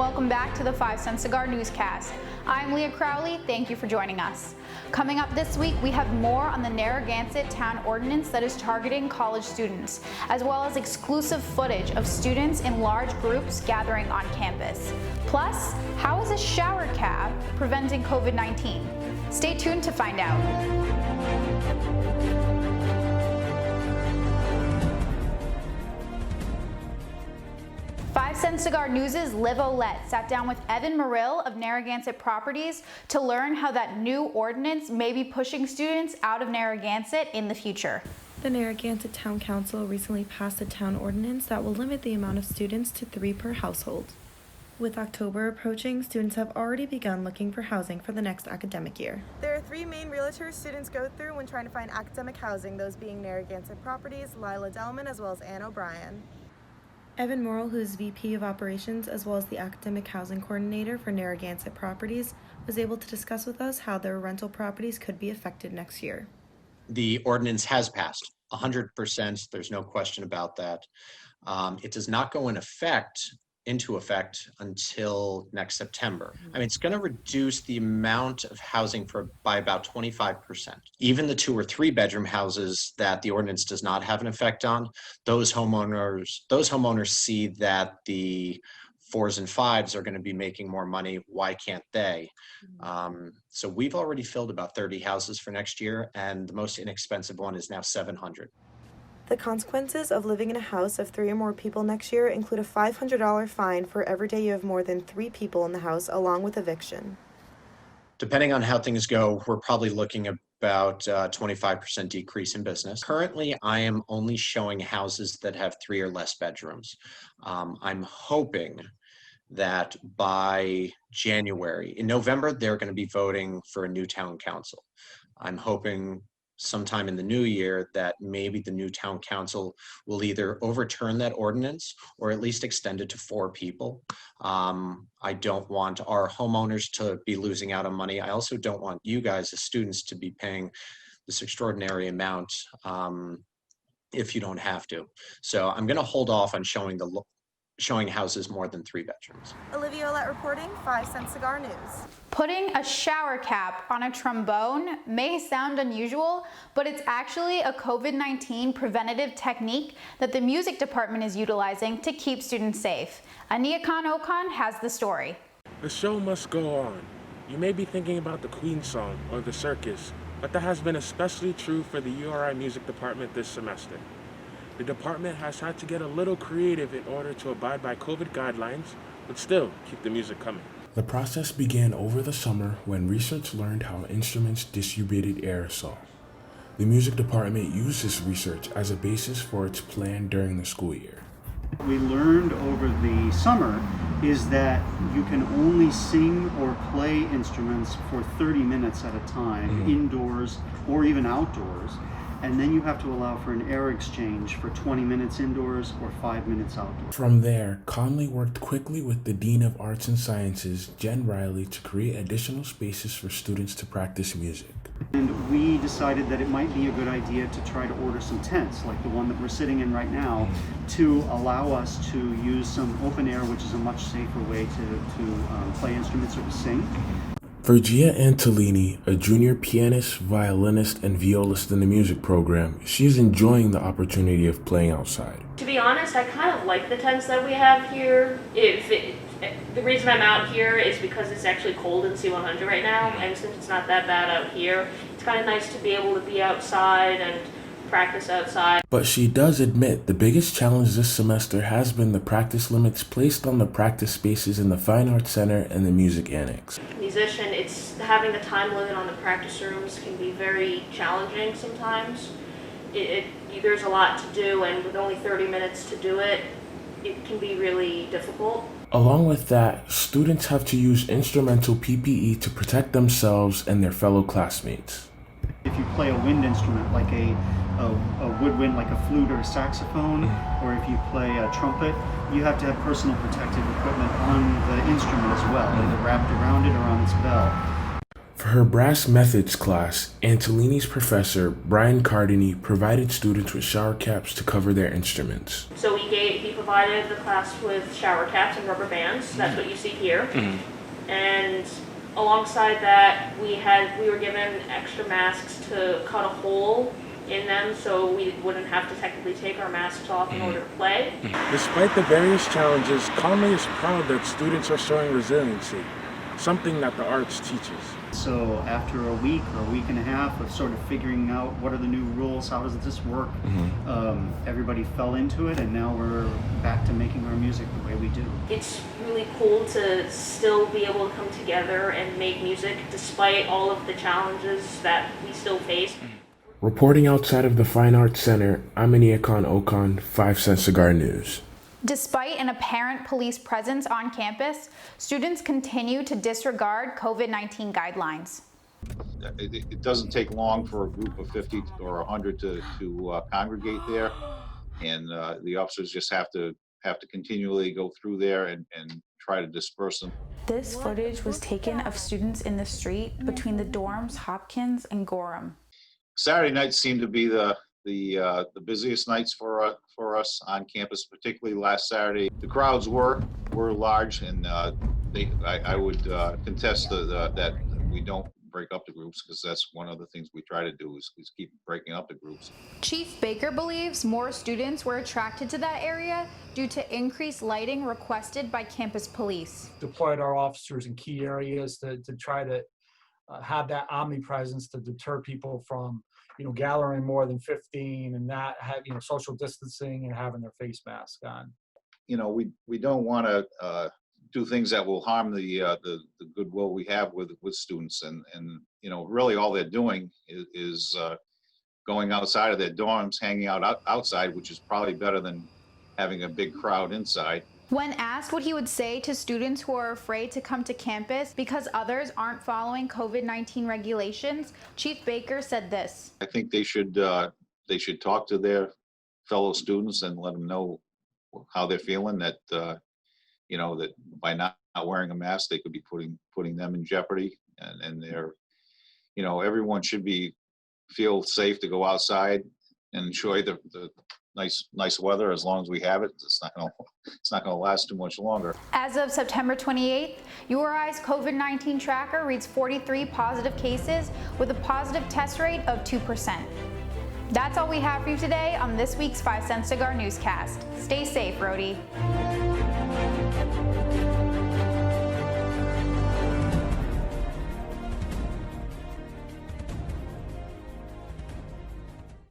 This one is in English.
welcome back to the 5 Cent Cigar Newscast. I'm Leah Crowley, thank you for joining us. Coming up this week, we have more on the Narragansett Town Ordinance that is targeting college students, as well as exclusive footage of students in large groups gathering on campus. Plus, how is a shower cap preventing COVID-19? Stay tuned to find out. 5 Cent Cigar News' Liv Ouellette sat down with Evan Morrill of Narragansett Properties to learn how that new ordinance may be pushing students out of Narragansett in the future. The Narragansett Town Council recently passed a town ordinance that will limit the amount of students to 3 per household. With October approaching, students have already begun looking for housing for the next academic year. There are 3 main realtors students go through when trying to find academic housing, those being Narragansett Properties, Lila Delman, as well as Ann O'Brien. Evan Morrill, who is VP of Operations as well as the Academic Housing Coordinator for Narragansett Properties, was able to discuss with us how their rental properties could be affected next year. The ordinance has passed 100%. There's no question about that. It does not go into effect until next September. I mean, it's going to reduce the amount of housing by about 25%. Even the 2 or 3 bedroom houses that the ordinance does not have an effect on, those homeowners see that the 4s and 5s are going to be making more money. Why can't they? So we've already filled about 30 houses for next year, and the most inexpensive one is now $700. The consequences of living in a house of 3 or more people next year include a $500 fine for every day you have more than 3 people in the house, along with eviction. Depending on how things go, we're probably looking about a 25% decrease in business. Currently, I am only showing houses that have 3 or less bedrooms. I'm hoping that by January, in November, they're going to be voting for a new town council. I'm hoping sometime in the new year that maybe the new town council will either overturn that ordinance or at least extend it to 4 people. I don't want our homeowners to be losing out on money. I also don't want you guys as students to be paying this extraordinary amount if you don't have to. So I'm going to hold off on showing houses more than 3 bedrooms. Olivia Ouellette reporting, 5 Cent Cigar News. Putting a shower cap on a trombone may sound unusual, but it's actually a COVID-19 preventative technique that the music department is utilizing to keep students safe. Aniekan Okon has the story. The show must go on. You may be thinking about the Queen song or the circus, but that has been especially true for the URI music department this semester. The department has had to get a little creative in order to abide by COVID guidelines, but still keep the music coming. The process began over the summer when research learned how instruments distributed aerosol. The music department used this research as a basis for its plan during the school year. What we learned over the summer is that you can only sing or play instruments for 30 minutes at a time, indoors or even outdoors. And then you have to allow for an air exchange for 20 minutes indoors or 5 minutes outdoors. From there, Conley worked quickly with the Dean of Arts and Sciences, Jen Riley, to create additional spaces for students to practice music. And we decided that it might be a good idea to try to order some tents, like the one that we're sitting in right now, to allow us to use some open air, which is a much safer way to play instruments or to sing. For Gia Antolini, a junior pianist, violinist, and violist in the music program, she is enjoying the opportunity of playing outside. To be honest, I kind of like the tents that we have here. The reason I'm out here is because it's actually cold in C100 right now, and since it's not that bad out here, it's kind of nice to be able to be outside and practice outside. But she does admit the biggest challenge this semester has been the practice limits placed on the practice spaces in the Fine Arts Center and the Music Annex. Musician, it's having the time limit on the practice rooms can be very challenging sometimes. There's a lot to do, and with only 30 minutes to do it, it can be really difficult. Along with that, students have to use instrumental PPE to protect themselves and their fellow classmates. If you play a wind instrument like a woodwind, like a flute or a saxophone, or if you play a trumpet, you have to have personal protective equipment on the instrument as well, either wrapped around it or on its bell. For her brass methods class, Antolini's professor, Brian Cardini, provided students with shower caps to cover their instruments. So he provided provided the class with shower caps and rubber bands. That's what you see here. And alongside that, we were given extra masks to cut a hole in them so we wouldn't have to technically take our masks off in order to play. Despite the various challenges, Conley is proud that students are showing resiliency, something that the arts teaches. So after a week or a week and a half of sort of figuring out what are the new rules, how does this work, everybody fell into it, and now we're back to making our music the way we do. It's really cool to still be able to come together and make music despite all of the challenges that we still face. Reporting outside of the Fine Arts Center, I'm Aniekan Okon, 5 Cent Cigar News. Despite an apparent police presence on campus, students continue to disregard COVID-19 guidelines. It doesn't take long for a group of 50 or 100 to congregate there, and the officers just have to continually go through there and try to disperse them. This footage was taken of students in the street between the dorms Hopkins and Gorham. Saturday nights seem to be the busiest nights for us on campus, particularly last Saturday. The crowds were large, and I would contest that we don't break up the groups, because that's one of the things we try to do is keep breaking up the groups. Chief Baker believes more students were attracted to that area due to increased lighting requested by campus police. Deployed our officers in key areas to try to have that omnipresence to deter people from, gathering more than 15 and not have, social distancing and having their face mask on. We don't want to do things that will harm the goodwill we have with students, and really all they're doing is going outside of their dorms, hanging out outside, which is probably better than having a big crowd inside. When asked what he would say to students who are afraid to come to campus because others aren't following COVID-19 regulations, Chief Baker said this. I think they should talk to their fellow students and let them know how they're feeling, that that by not wearing a mask, they could be putting them in jeopardy, and they're, everyone should feel safe to go outside and enjoy the nice weather as long as we have it. It's not going to last too much longer. As of September 28th, URI's COVID-19 tracker reads 43 positive cases with a positive test rate of 2%. That's all we have for you today on this week's 5 Cent Cigar Newscast. Stay safe, Rhodey.